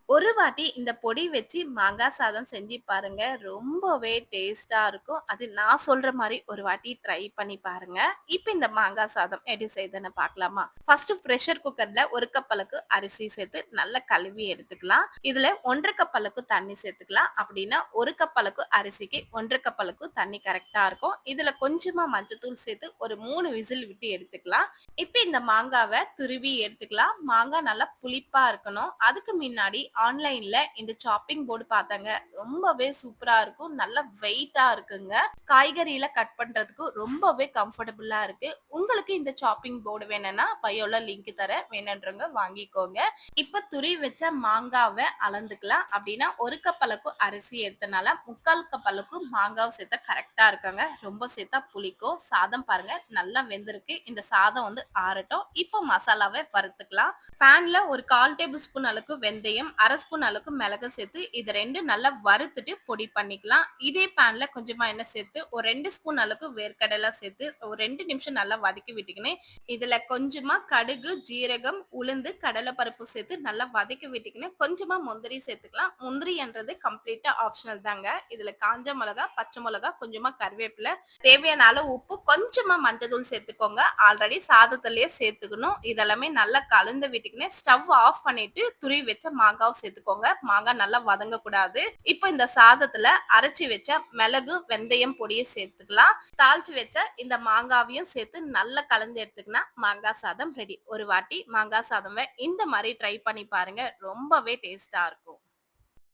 ஒரு வாட்டி இந்த பொடி வச்சு மாங்காய் சாதம் செஞ்சு பாருங்க. ரொம்பவே டேஸ்ட்டா இருக்கும். அது நான் சொல்ற மாரி ஒரு வாட்டி ட்ரை பண்ணி பாருங்க. இப்ப இந்த மாங்காய் சாதம் எப்படி செய்யுதுன்னு பார்க்கலாமா? ஃபர்ஸ்ட் பிரஷர் குக்கர்ல 1 கப் அளவுக்கு அரிசி சேர்த்து நல்லா கழுவி எடுத்துக்கலாம். இதுல 1 1/2 கப் அளவுக்கு தண்ணி சேர்த்துக்கலாம். அப்படின்னா 1 கப் அளவுக்கு அரிசிக்கு 1 1/2 கப் அளவுக்கு தண்ணி கரெக்ட்டா இருக்கும். இதுல கொஞ்சமா மஞ்சத்தூள் சேர்த்து ஒரு 3 விசில் விட்டு எடுத்துக்கலாம். இப்ப இந்த மாங்காவ துருவி எடுத்துக்கலாம். மாங்காய் நல்லா புளிப்பா இருக்கணும். அதுக்கு முன்னாடி ஆன்லைன்ல இந்த சாப்பிங் போர்டு பார்த்தேங்க. ரொம்பவே சூப்பரா இருக்கும். நல்ல வெயிட்டா இருக்குங்க. காய்கறில கட் பண்றதுக்கு ரொம்பவே கம்ஃபர்டபுளா இருக்கு. உங்களுக்கு இந்த சாப்பிங் போர்டு வேணும்னா பயோல லிங்க் தரேன். வேணுன்றவங்க வாங்கிக்கோங்க. இப்ப துருவி வச்ச மாங்காவ அளந்துக்கலாம். அப்படின்னா 1 கப் அளவுக்கு அரிசி எடுத்தனால 3/4 கப் அளவுக்கு மாங்காய் சேர்த்தா கரெக்ட்டா இருக்குங்க. ரொம்ப சேர்த்தா புளிக்கும். சாதம் பாருங்க நல்லா வெந்திருக்கு. இந்த சாதம் ஆறட்டும். இப்போ மசாலாவை வறுத்துக்கலாம். பேன்ல ஒரு 1/4 டேபிள் ஸ்பூன் அளவுக்கு வெந்தயம், 1/2 ஸ்பூன் அளவுக்கு மிளகு சேர்த்து இது 2 நல்லா வறுத்துட்டு பொடி பண்ணிக்கலாம். இதே பேன்ல கொஞ்சமா எண்ணெய் சேர்த்து ஒரு 2 ஸ்பூன் அளவுக்கு வேர்க்கடலை சேர்த்து ஒரு 2 நிமிஷம் நல்லா வதக்கி விட்டுக்கினேன். இதுல கொஞ்சமா கடுகு, ஜீரகம், உளுந்து, கடலைப்பருப்பு சேர்த்து நல்லா வதக்கி விட்டுக்கினேன். கொஞ்சமா முந்திரி சேர்த்துக்கலாம். முந்திரின்றது கம்ப்ளீட்டா ஆப்ஷனல் தாங்க. இதுல காஞ்ச மிளகா, பச்சை மிளகா, கொஞ்சமா கருவேப்பிலை, தேவையான அளவு உப்பு, கொஞ்சமா மஞ்சள் சேர்த்துக்கோங்க. ஆல்ரெடி சாதத்திலேயே சேர்த்துக்கணும். இதெல்லாமே நல்லா கலந்து விட்டுக்கினேன். ஸ்டவ் ஆஃப் பண்ணிட்டு துருவி வச்ச மாங்காவை சேர்த்துக்கோங்க. மாங்காய் நல்லா வதங்க கூடாது. இப்போ இந்த சாதத்துல அரைச்சி வச்ச மிளகு, வெந்தயம் பொடியை சேர்த்துக்கலாம். தாளிச்சு வச்ச இந்த மாங்காவையும் சேர்த்து நல்லா கலந்து எடுத்துக்கினா மாங்காய் சாதம் ரெடி. ஒரு வாட்டி மாங்காய் சாதம் இந்த மாதிரி ட்ரை பண்ணி பாருங்க. ரொம்பவே டேஸ்டா இருக்கும்.